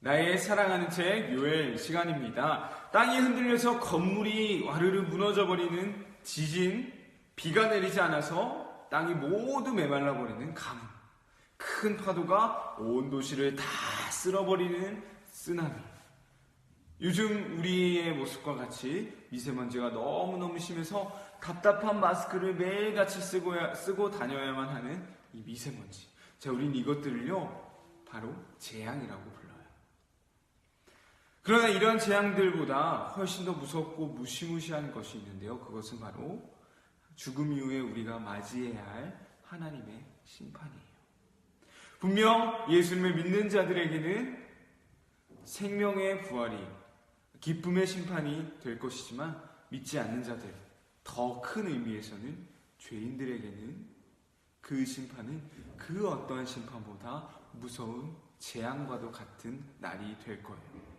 나의 사랑하는 책 요엘 시간입니다. 땅이 흔들려서 건물이 와르르 무너져버리는 지진, 비가 내리지 않아서 땅이 모두 메말라버리는 가뭄, 큰 파도가 온 도시를 다 쓸어버리는 쓰나미. 요즘 우리의 모습과 같이 미세먼지가 너무너무 심해서 답답한 마스크를 매일같이 쓰고 다녀야만 하는 이 미세먼지. 자, 우린 이것들을요 바로 재앙이라고 불러요. 그러나 이런 재앙들보다 훨씬 더 무섭고 무시무시한 것이 있는데요. 그것은 바로 죽음 이후에 우리가 맞이해야 할 하나님의 심판이에요. 분명 예수님을 믿는 자들에게는 생명의 부활이 기쁨의 심판이 될 것이지만 믿지 않는 자들, 더 큰 의미에서는 죄인들에게는 그 심판은 그 어떠한 심판보다 무서운 재앙과도 같은 날이 될 거예요.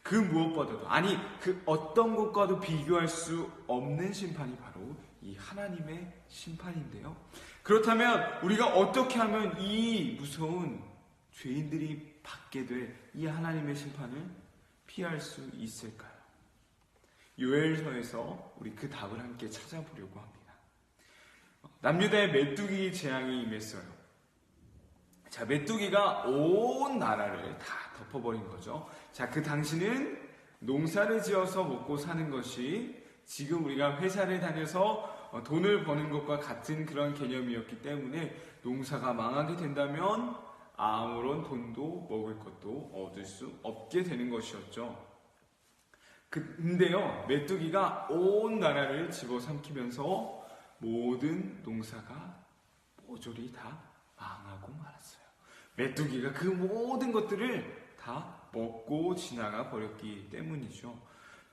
그 무엇보다도, 아니 그 어떤 것과도 비교할 수 없는 심판이 바로 이 하나님의 심판인데요. 그렇다면 우리가 어떻게 하면 이 무서운 죄인들이 받게 될 이 하나님의 심판을 피할 수 있을까요? 요엘서에서 우리 그 답을 함께 찾아보려고 합니다. 남유다의 메뚜기 재앙이 임했어요. 자, 메뚜기가 온 나라를 다 덮어버린 거죠. 자, 그 당시는 농사를 지어서 먹고 사는 것이 지금 우리가 회사를 다녀서 돈을 버는 것과 같은 그런 개념이었기 때문에 농사가 망하게 된다면 아무런 돈도 먹을 것도 얻을 수 없게 되는 것이었죠. 근데요, 메뚜기가 온 나라를 집어삼키면서 모든 농사가 모조리 다 망하고 말았어요. 메뚜기가 그 모든 것들을 다 먹고 지나가 버렸기 때문이죠.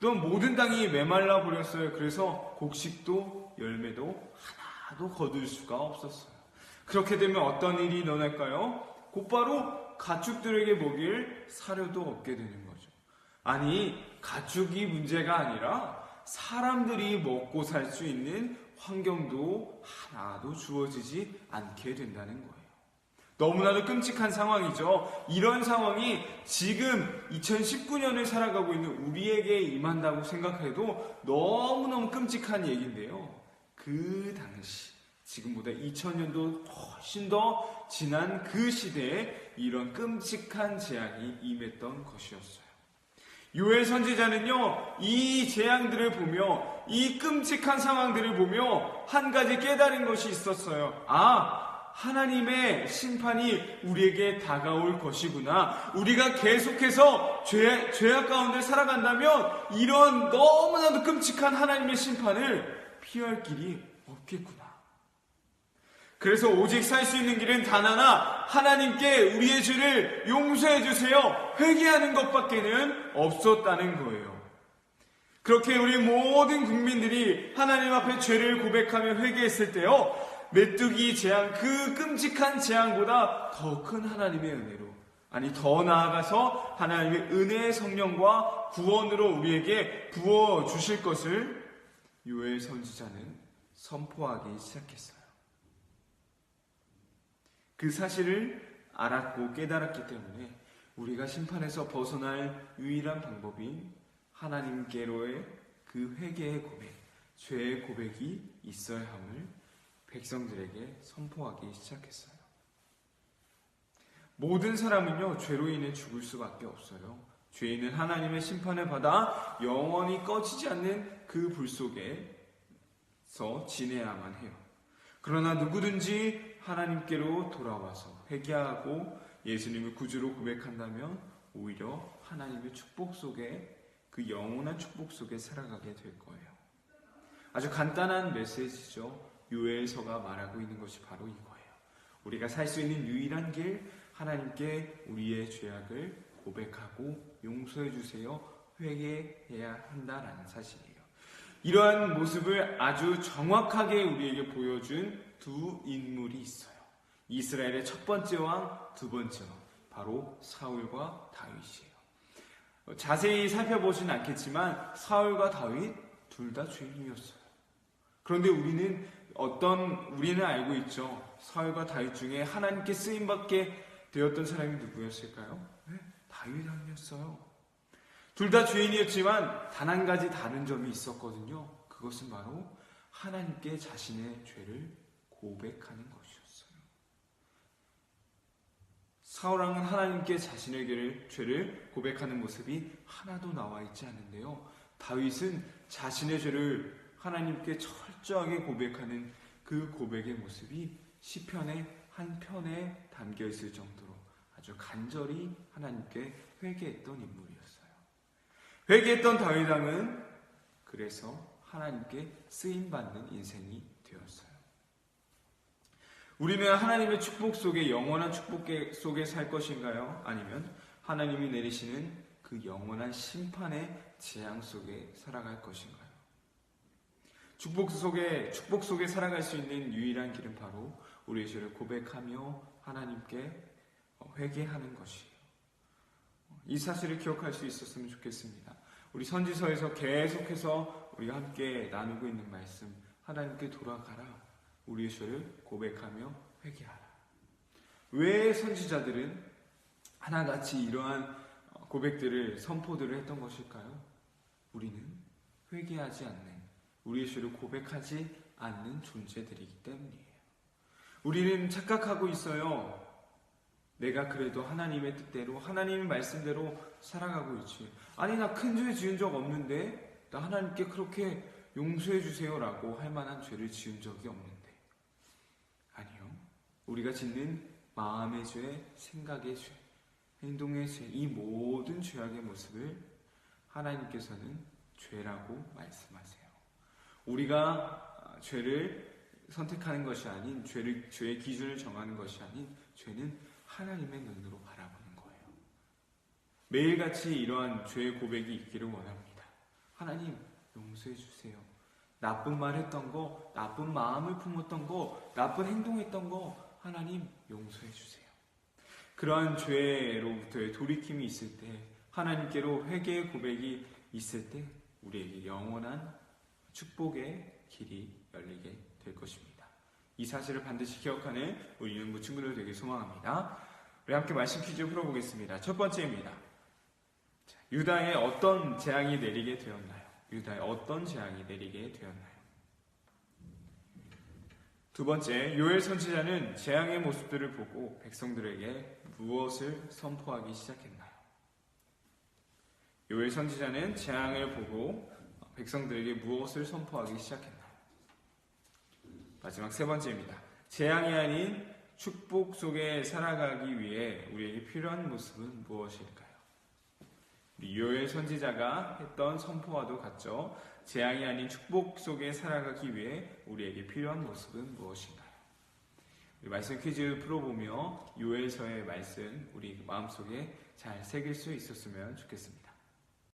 또 모든 땅이 메말라 버렸어요. 그래서 곡식도 열매도 하나도 거둘 수가 없었어요. 그렇게 되면 어떤 일이 일어날까요? 곧바로 가축들에게 먹일 사료도 없게 되는 거죠. 아니, 가축이 문제가 아니라 사람들이 먹고 살 수 있는 환경도 하나도 주어지지 않게 된다는 거예요. 너무나도 끔찍한 상황이죠. 이런 상황이 지금 2019년을 살아가고 있는 우리에게 임한다고 생각해도 너무너무 끔찍한 얘기인데요. 그 당시, 지금보다 2000년도 훨씬 더 지난 그 시대에 이런 끔찍한 재앙이 임했던 것이었어요. 요엘 선지자는요, 이 재앙들을 보며, 이 끔찍한 상황들을 보며 한 가지 깨달은 것이 있었어요. 하나님의 심판이 우리에게 다가올 것이구나. 우리가 계속해서 죄악 가운데 살아간다면 이런 너무나도 끔찍한 하나님의 심판을 피할 길이 없겠구나. 그래서 오직 살 수 있는 길은 단 하나, 하나님께 우리의 죄를 용서해 주세요, 회개하는 것밖에는 없었다는 거예요. 그렇게 우리 모든 국민들이 하나님 앞에 죄를 고백하며 회개했을 때요, 메뚜기 재앙, 그 끔찍한 재앙보다 더 큰 하나님의 은혜로, 아니 더 나아가서 하나님의 은혜의 성령과 구원으로 우리에게 부어주실 것을 요엘 선지자는 선포하기 시작했어요. 그 사실을 알았고 깨달았기 때문에 우리가 심판에서 벗어날 유일한 방법인 하나님께로의 그 회개의 고백, 죄의 고백이 있어야 함을 백성들에게 선포하기 시작했어요. 모든 사람은요, 죄로 인해 죽을 수밖에 없어요. 죄인은 하나님의 심판을 받아 영원히 꺼지지 않는 그 불 속에서 지내야만 해요. 그러나 누구든지 하나님께로 돌아와서 회개하고 예수님을 구주로 고백한다면 오히려 하나님의 축복 속에, 그 영원한 축복 속에 살아가게 될 거예요. 아주 간단한 메시지죠. 요엘서가 말하고 있는 것이 바로 이거예요. 우리가 살 수 있는 유일한 길, 하나님께 우리의 죄악을 고백하고 용서해 주세요, 회개해야 한다라는 사실이에요. 이러한 모습을 아주 정확하게 우리에게 보여준 두 인물이 있어요. 이스라엘의 첫 번째 왕, 두 번째 왕, 바로 사울과 다윗이에요. 자세히 살펴보진 않겠지만 사울과 다윗 둘 다 죄인이었어요. 그런데 우리는 알고 있죠. 사울과 다윗 중에 하나님께 쓰임받게 되었던 사람이 누구였을까요? 다윗 왕이었어요. 둘 다 죄인이었지만 단 한 가지 다른 점이 있었거든요. 그것은 바로 하나님께 자신의 죄를 고백하는 것이었어요. 사울 왕은 하나님께 자신의 죄를 고백하는 모습이 하나도 나와 있지 않는데요. 다윗은 자신의 죄를 하나님께 철저하게 고백하는 그 고백의 모습이 시편의 한 편에 담겨 있을 정도로 아주 간절히 하나님께 회개했던 인물이었어요. 회개했던 다윗 왕은 그래서 하나님께 쓰임받는 인생이 되었어요. 우리는 하나님의 축복 속에, 영원한 축복 속에 살 것인가요? 아니면 하나님이 내리시는 그 영원한 심판의 재앙 속에 살아갈 것인가요? 축복 속에 살아갈 수 있는 유일한 길은 바로 우리의 죄를 고백하며 하나님께 회개하는 것이에요. 이 사실을 기억할 수 있었으면 좋겠습니다. 우리 선지서에서 계속해서 우리가 함께 나누고 있는 말씀, 하나님께 돌아가라, 우리의 죄를 고백하며 회개하라. 왜 선지자들은 하나같이 이러한 고백들을, 선포들을 했던 것일까요? 우리는 회개하지 않는, 우리의 죄를 고백하지 않는 존재들이기 때문이에요. 우리는 착각하고 있어요. 내가 그래도 하나님의 뜻대로, 하나님의 말씀대로 살아가고 있지. 아니, 나 큰 죄 지은 적 없는데, 나 하나님께 그렇게 용서해 주세요라고 할 만한 죄를 지은 적이 없는데. 아니요. 우리가 짓는 마음의 죄, 생각의 죄, 행동의 죄, 이 모든 죄악의 모습을 하나님께서는 죄라고 말씀하세요. 우리가 죄를 선택하는 것이 아닌, 죄의 기준을 정하는 것이 아닌, 죄는 하나님의 눈으로 바라보는 거예요. 매일같이 이러한 죄의 고백이 있기를 원합니다. 하나님, 용서해 주세요. 나쁜 말 했던 거, 나쁜 마음을 품었던 거, 나쁜 행동했던 거 하나님 용서해 주세요. 그러한 죄로부터의 돌이킴이 있을 때, 하나님께로 회개의 고백이 있을 때 우리에게 영원한 축복의 길이 열리게 될 것입니다. 이 사실을 반드시 기억하는 우리 유년부 친구들 되길 소망합니다. 우리 함께 말씀 퀴즈 풀어보겠습니다. 첫 번째입니다. 유다에 어떤 재앙이 내리게 되었나요? 유다에 어떤 재앙이 내리게 되었나요? 두 번째, 요엘 선지자는 재앙의 모습들을 보고 백성들에게 무엇을 선포하기 시작했나요? 요엘 선지자는 재앙을 보고 백성들에게 무엇을 선포하기 시작했나요? 마지막 세 번째입니다. 재앙이 아닌 축복 속에 살아가기 위해 우리에게 필요한 모습은 무엇일까요? 요엘 선지자가 했던 선포와도 같죠. 재앙이 아닌 축복 속에 살아가기 위해 우리에게 필요한 모습은 무엇인가요? 우리 말씀 퀴즈 풀어보며 요엘서의 말씀 우리 마음속에 잘 새길 수 있었으면 좋겠습니다.